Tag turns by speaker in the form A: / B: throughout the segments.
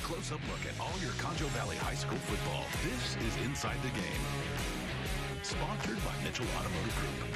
A: close-up look at all your Concho Valley High School football. This is Inside the Game. Sponsored by Mitchell Automotive Group.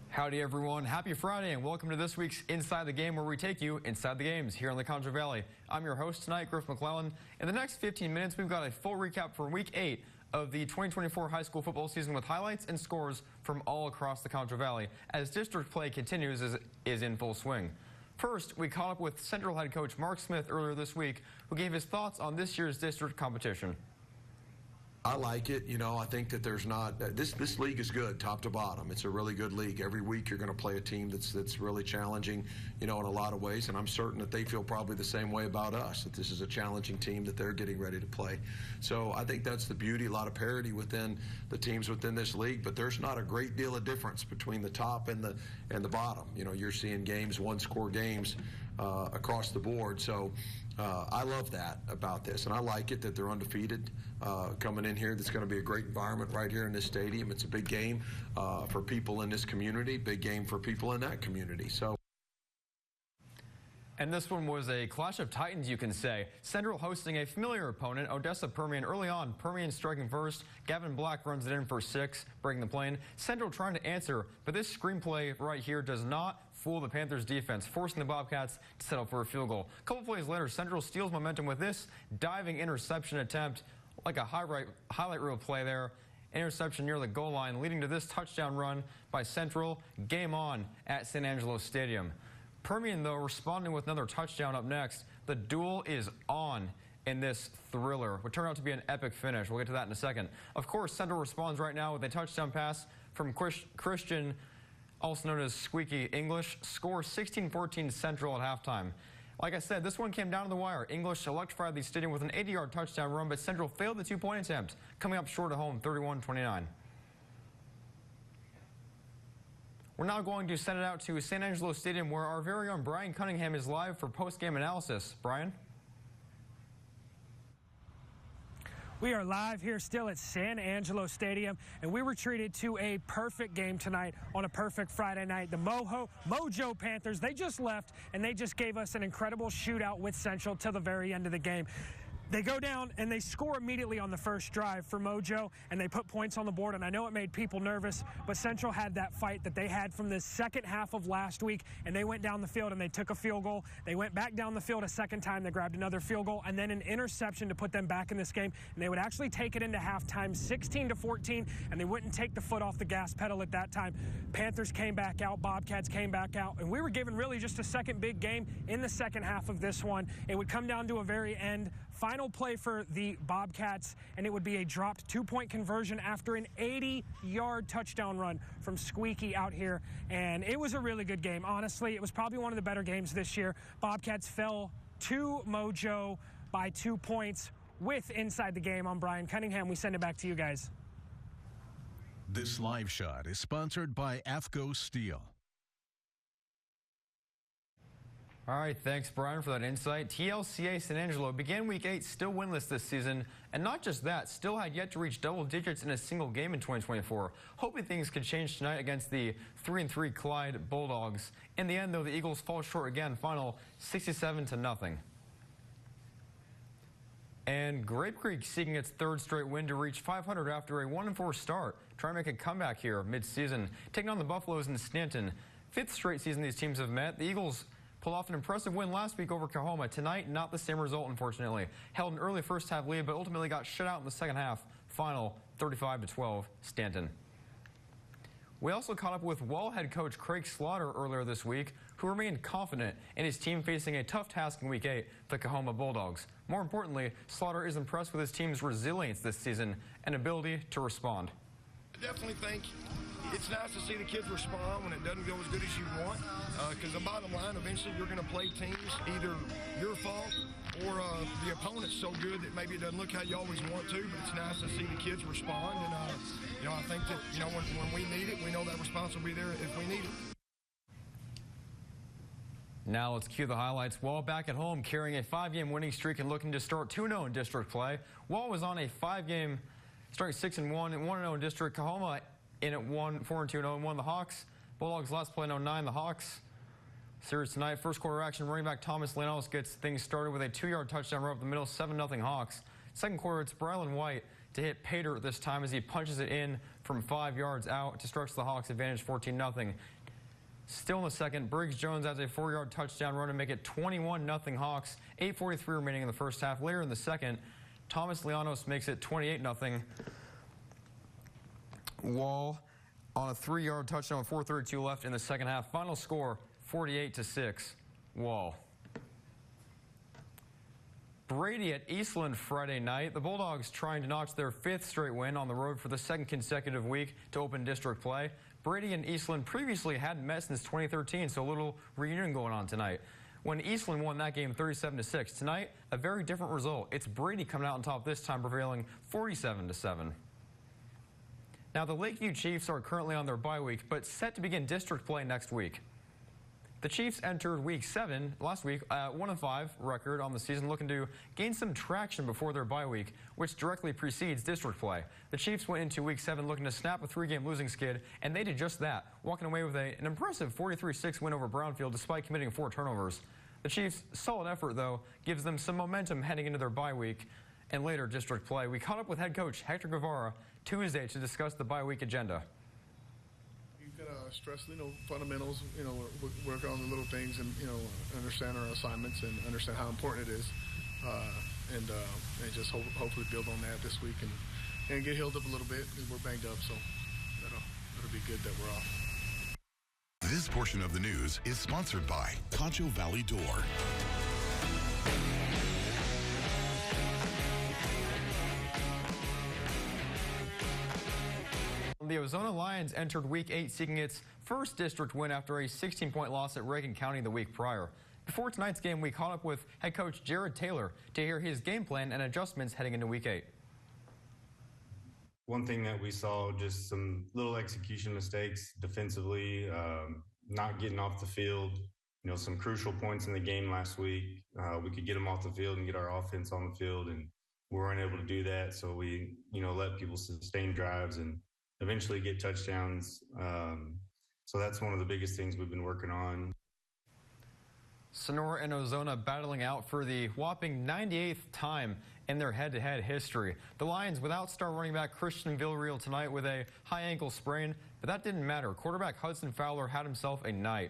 B: Howdy everyone, happy Friday and welcome to this week's Inside the Game, where we take you inside the games here on the Concho Valley. I'm your host tonight, Griff McClellan. In the next 15 minutes, we've got a full recap for Week 8 of the 2024 high school football season with highlights and scores from all across the Concho Valley as district play continues is in full swing. First, we caught up with Central head coach Mark Smith earlier this week, who gave his thoughts on this year's district competition.
C: I like it. You know, I think that there's not this league is good top to bottom. It's a really good league. Every week you're going to play a team that's really challenging, you know, in a lot of ways, and I'm certain that they feel probably the same way about us, that this is a challenging team that they're getting ready to play. So I think that's the beauty, a lot of parity within the teams within this league, but there's not a great deal of difference between the top and the bottom. You know, you're seeing games, one-score games across the board. So I love that about this, and I like it that they're undefeated coming in here. That's going to be a great environment right here in this stadium. It's a big game for people in this community, big game for people in that community.
B: And this one was a clash of titans, you can say. Central hosting a familiar opponent, Odessa Permian. Early on, Permian striking first. Gavin Black runs it in for 6, breaking the plane. Central trying to answer, but this screenplay right here does not fool the Panthers defense, forcing the Bobcats to settle for a field goal. A couple plays later, Central steals momentum with this diving interception attempt, like a highlight reel play there. Interception near the goal line, leading to this touchdown run by Central. Game on at San Angelo Stadium. Permian, though, responding with another touchdown up next. The duel is on in this thriller. What turned out to be an epic finish. We'll get to that in a second. Of course, Central responds right now with a touchdown pass from Christian, also known as Squeaky English. Score 16-14 Central at halftime. Like I said, this one came down to the wire. English electrified the stadium with an 80-yard touchdown run, but Central failed the 2-point attempt, coming up short at home, 31-29. We're now going to send it out to San Angelo Stadium, where our very own Brian Cunningham is live for post-game analysis. Brian?
D: We are live here still at San Angelo Stadium, and we were treated to a perfect game tonight on a perfect Friday night. The Mojo Panthers, they just left, and they just gave us an incredible shootout with Central till the very end of the game. They go down and they score immediately on the first drive for Mojo, and they put points on the board, and I know it made people nervous, but Central had that fight that they had from the second half of last week, and they went down the field and they took a field goal. They went back down the field a second time, they grabbed another field goal, and then an interception to put them back in this game, and they would actually take it into halftime 16-14, and they wouldn't take the foot off the gas pedal at that time. Panthers came back out, Bobcats came back out, and we were given really just a second big game in the second half of this one. It would come down to a very end final play for the Bobcats, and it would be a dropped 2-point conversion after an 80-yard touchdown run from Squeaky out here, and it was a really good game. Honestly, it was probably one of the better games this year. Bobcats fell to Mojo by 2 points with Inside the Game. I'm Brian Cunningham. We send it back to you guys.
A: This live shot is sponsored by AFCO Steel.
B: All right, thanks, Brian, for that insight. TLCA San Angelo began Week 8 still winless this season, and not just that, still had yet to reach double digits in a single game in 2024. Hoping things could change tonight against the 3-3 Clyde Bulldogs. In the end, though, the Eagles fall short again, final 67-0. And Grape Creek seeking its third straight win to reach 500 after a 1-4 start. Trying to make a comeback here mid-season, taking on the Buffaloes in Stanton. 5th straight season these teams have met. The Eagles pulled off an impressive win last week over Kahoma. Tonight, not the same result, unfortunately. Held an early first half lead, but ultimately got shut out in the second half. Final 35-12, Stanton. We also caught up with Wall head coach Craig Slaughter earlier this week, who remained confident in his team facing a tough task in Week 8, the Kahoma Bulldogs. More importantly, Slaughter is impressed with his team's resilience this season and ability to respond.
E: I definitely think it's nice to see the kids respond when it doesn't go as good as you want, because the bottom line, eventually you're going to play teams, either your fault or the opponent's so good that maybe it doesn't look how you always want to, but it's nice to see the kids respond, and I think that when we need it, we know that response will be there if we need it.
B: Now let's cue the highlights. Wall back at home carrying a 5-game winning streak and looking to start 2-0 in district play. Wall was on a 5-game starting 6-1 and 1-0 in district. Kahoma in at 4-2-0 and won. The Hawks. Bulldogs last play in 09. The Hawks Series tonight, first quarter action, running back Thomas Llanos gets things started with a 2-yard touchdown run up the middle, 7-0 Hawks. Second quarter, it's Brylan White to hit Pater this time as he punches it in from 5 yards out to stretch the Hawks' advantage 14-0. Still in the second, Briggs Jones has a 4-yard touchdown run to make it 21-0 Hawks. 8:43 remaining in the first half. Later in the second, Thomas Llanos makes it 28-0. Wall on a 3-yard touchdown with 4:32 left in the second half. Final score, 48-6, Wall. Brady at Eastland Friday night. The Bulldogs trying to notch their 5th straight win on the road for the 2nd consecutive week to open district play. Brady and Eastland previously hadn't met since 2013, so a little reunion going on tonight. When Eastland won that game 37-6. Tonight, a very different result. It's Brady coming out on top this time, prevailing 47-7. Now, the Lakeview Chiefs are currently on their bye week, but set to begin district play next week. The Chiefs entered Week 7 last week at 1-5 record on the season, looking to gain some traction before their bye week, which directly precedes district play. The Chiefs went into Week 7 looking to snap a 3-game losing skid, and they did just that, walking away with an impressive 43-6 win over Brownfield despite committing 4 turnovers. The Chiefs' solid effort, though, gives them some momentum heading into their bye week and later district play. We caught up with head coach Hector Guevara Tuesday to discuss the bye week agenda.
F: Stress, fundamentals, work on the little things and, understand our assignments and understand how important it is. And just hopefully build on that this week and get healed up a little bit because we're banged up. So that'll be good that we're off.
A: This portion of the news is sponsored by Concho Valley Door.
B: The Ozona Lions entered Week 8 seeking its first district win after a 16-point loss at Reagan County the week prior. Before tonight's game, we caught up with head coach Jared Taylor to hear his game plan and adjustments heading into Week 8.
G: One thing that we saw, just some little execution mistakes defensively, not getting off the field. Some crucial points in the game last week. We could get them off the field and get our offense on the field, and we weren't able to do that. So we, let people sustain drives and eventually get touchdowns. So that's one of the biggest things we've been working on.
B: Sonora and Ozona battling out for the whopping 98th time in their head-to-head history. The Lions without star running back Christian Villarreal tonight with a high ankle sprain, but that didn't matter. Quarterback Hudson Fowler had himself a night.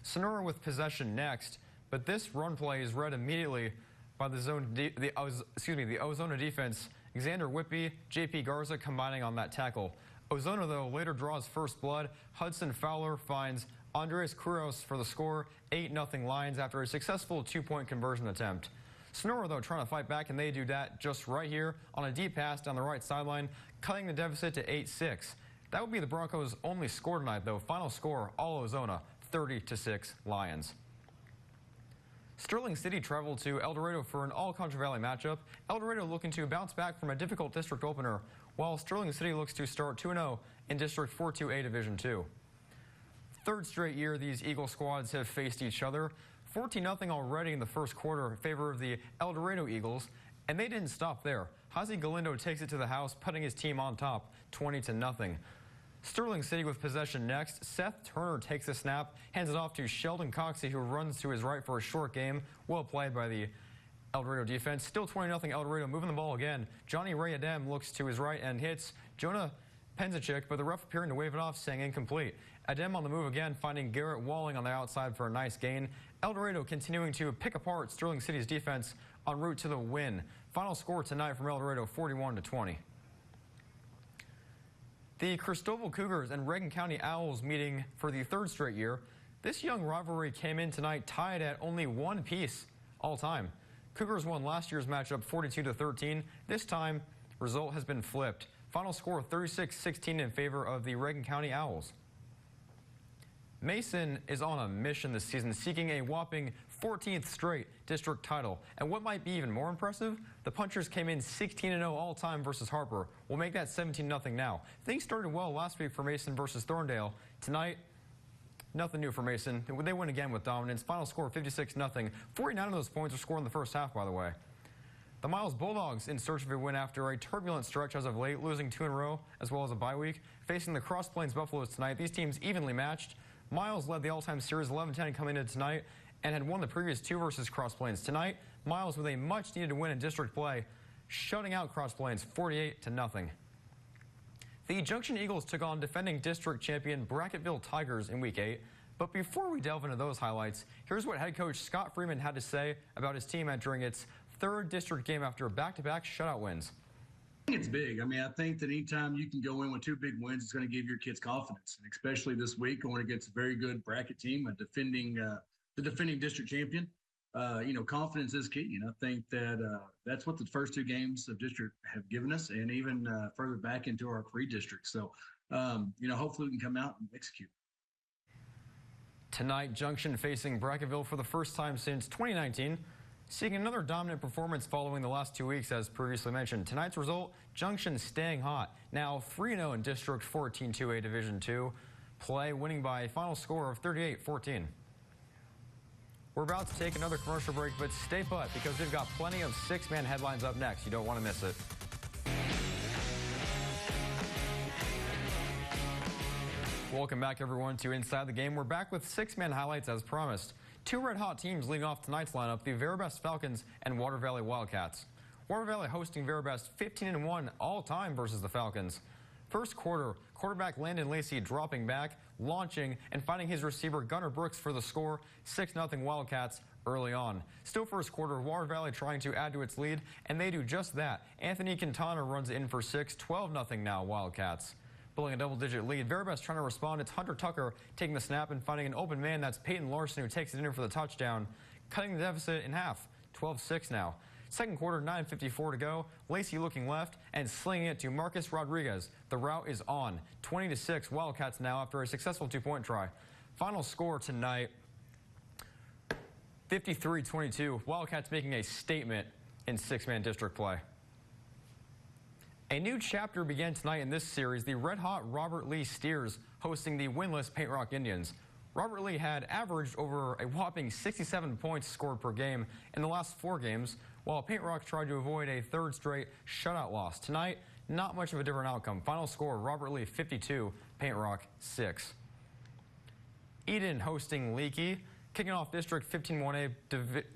B: Sonora with possession next, but this run play is read immediately by the Ozona defense. Xander Whippy, J.P. Garza combining on that tackle. Ozona, though, later draws first blood. Hudson Fowler finds Andres Quiros for the score, 8-0 Lions after a successful 2-point conversion attempt. Sonora, though, trying to fight back, and they do that just right here on a deep pass down the right sideline, cutting the deficit to 8-6. That would be the Broncos' only score tonight, though. Final score, all Ozona, 30-6 Lions. Sterling City traveled to El Dorado for an all-Concho Valley matchup. El Dorado looking to bounce back from a difficult district opener, while Sterling City looks to start 2-0 in District 4-2A Division 2. Third straight year these Eagle squads have faced each other. 14-0 already in the first quarter in favor of the El Dorado Eagles, and they didn't stop there. Hazy Galindo takes it to the house, putting his team on top, 20-0. Sterling City with possession next. Seth Turner takes the snap, hands it off to Sheldon Coxey, who runs to his right for a short game. Well played by the El Dorado defense. Still 20-0 El Dorado, moving the ball again. Johnny Ray Adem looks to his right and hits Jonah Penzacek, but the ref appearing to wave it off, saying incomplete. Adem on the move again, finding Garrett Walling on the outside for a nice gain. El Dorado continuing to pick apart Sterling City's defense en route to the win. Final score tonight from El Dorado, 41-20. The Cristobal Cougars and Reagan County Owls meeting for the third straight year. This young rivalry came in tonight tied at only one piece all time. Cougars won last year's matchup 42-13. This time, result has been flipped. Final score 36-16 in favor of the Reagan County Owls. Mason is on a mission this season, seeking a whopping 14th straight district title. And what might be even more impressive, the Punchers came in 16-0 all-time versus Harper. We'll make that 17-0 now. Things started well last week for Mason versus Thorndale. Tonight, nothing new for Mason. They win again with dominance. Final score 56-0. 49 of those points were scored in the first half, by the way. The Miles Bulldogs in search of a win after a turbulent stretch as of late, losing 2 in a row, as well as a bye week. Facing the Cross Plains Buffaloes tonight, these teams evenly matched. Miles led the all-time series 11-10 coming into tonight and had won the previous two versus Cross Plains. Tonight, Miles with a much-needed win in district play, shutting out Cross Plains 48-0. The Junction Eagles took on defending district champion Bracketville Tigers in Week 8. But before we delve into those highlights, here's what head coach Scott Freeman had to say about his team entering its third district game after back-to-back shutout wins.
H: I think it's big. I mean, I think that anytime you can go in with two big wins, it's going to give your kids confidence, and especially this week going against a very good bracket team, the defending district champion. Confidence is key, and I think that that's what the first two games of district have given us, and even further back into our pre-district. So, hopefully we can come out and execute.
B: Tonight, Junction facing Bracketville for the first time since 2019, seeking another dominant performance following the last 2 weeks, as previously mentioned. Tonight's result, Junction staying hot, now 3-0 in District 14 2A Division II play, winning by a final score of 38-14. We're about to take another commercial break, but stay put because we've got plenty of six-man headlines up next. You don't want to miss it. Welcome back, everyone, to Inside the Game. We're back with six-man highlights as promised. Two red-hot teams leading off tonight's lineup, the Verabest Falcons and Water Valley Wildcats. Water Valley hosting Verabest 15-1 all-time versus the Falcons. First quarter, quarterback Landon Lacey dropping back, launching, and finding his receiver Gunnar Brooks for the score, 6-0 Wildcats early on. Still first quarter, Water Valley trying to add to its lead, and they do just that. Anthony Quintana runs in for 6, 12-0 now Wildcats. Building a double-digit lead, Verabest trying to respond. It's Hunter Tucker taking the snap and finding an open man. That's Peyton Larson who takes it in for the touchdown, cutting the deficit in half, 12-6 now. Second quarter, 9:54 to go. Lacey looking left and slinging it to Marcus Rodriguez. The route is on. 20-6 Wildcats now after a successful two-point try. Final score tonight, 53-22. Wildcats making a statement in six-man district play. A new chapter began tonight in this series. The red-hot Robert Lee Steers hosting the winless Paint Rock Indians. Robert Lee had averaged over a whopping 67 points scored per game in the last 4 games, while Paint Rock tried to avoid a third straight shutout loss. Tonight, not much of a different outcome. Final score, Robert Lee 52, Paint Rock 6. Eden hosting Leakey, kicking off District 15-1A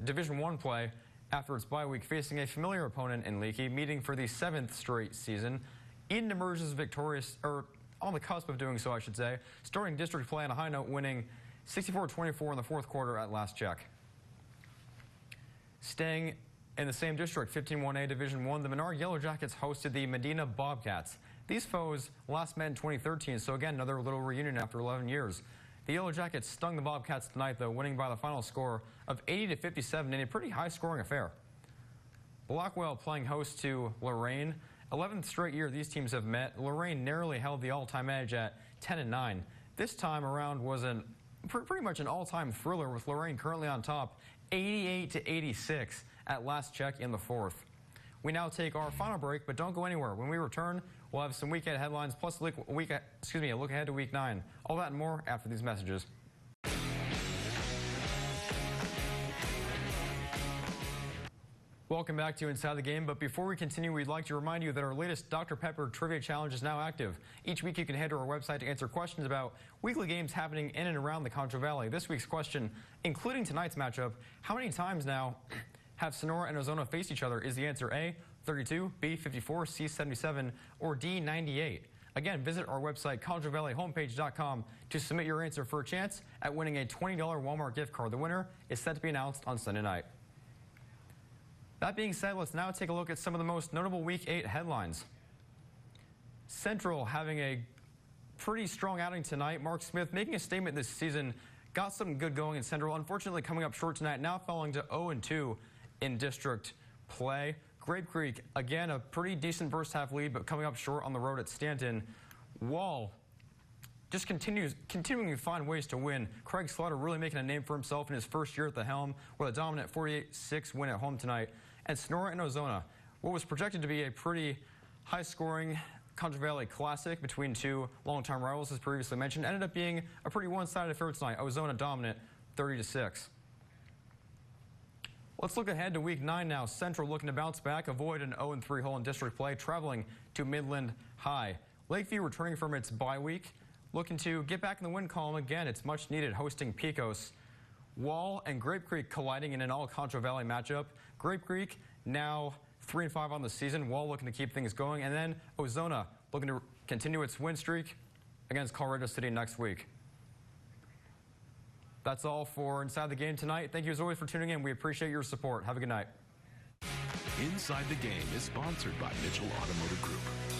B: Division I play after its bye week, facing a familiar opponent in Leakey, meeting for the 7th straight season. Eden emerges victorious, or on the cusp of doing so, I should say, starting district play on a high note, winning 64-24 in the fourth quarter at last check. Staying in the same district, 15-1A Division I, the Menard Yellow Jackets hosted the Medina Bobcats. These foes last met in 2013, so again, another little reunion after 11 years. The Yellow Jackets stung the Bobcats tonight, though, winning by the final score of 80-57 in a pretty high-scoring affair. Blackwell playing host to Lorraine. 11th straight year these teams have met. Lorraine narrowly held the all-time edge at 10-9. This time around was pretty much an all-time thriller, with Lorraine currently on top, 88-86 at last check in the fourth. We now take our final break, but don't go anywhere. When we return, we'll have some weekend headlines plus a look ahead to Week 9. All that and more after these messages. Welcome back to Inside the Game, but before we continue, we'd like to remind you that our latest Dr. Pepper Trivia Challenge is now active. Each week you can head to our website to answer questions about weekly games happening in and around the Concho Valley. This week's question, including tonight's matchup, how many times now have Sonora and Ozona faced each other? Is the answer A, 32, B, 54, C, 77, or D, 98? Again, visit our website, ConchoValleyHomepage.com, to submit your answer for a chance at winning a $20 Walmart gift card. The winner is set to be announced on Sunday night. That being said, let's now take a look at some of the most notable Week 8 headlines. Central having a pretty strong outing tonight. Mark Smith making a statement this season. Got something good going in Central. Unfortunately, coming up short tonight, now falling to 0-2 in district play. Grape Creek, again, a pretty decent first half lead, but coming up short on the road at Stanton. Wall just continuing to find ways to win. Craig Slaughter really making a name for himself in his first year at the helm with a dominant 48-6 win at home tonight. And Sonora and Ozona, what was projected to be a pretty high-scoring Concho Valley classic between two longtime rivals, as previously mentioned, ended up being a pretty one-sided affair tonight. Ozona dominant, 30-6. Let's look ahead to Week 9 now. Central looking to bounce back, avoid an 0-3 hole in district play, traveling to Midland High. Lakeview returning from its bye week. looking to get back in the win column again. It's much needed, hosting Pecos. Wall and Grape Creek colliding in an all Concho Valley matchup. Grape Creek now 3-5 on the season. Wall looking to keep things going. And then Ozona looking to continue its win streak against Colorado City next week. That's all for Inside the Game tonight. Thank you as always for tuning in. We appreciate your support. Have a good night.
A: Inside the Game is sponsored by Mitchell Automotive Group.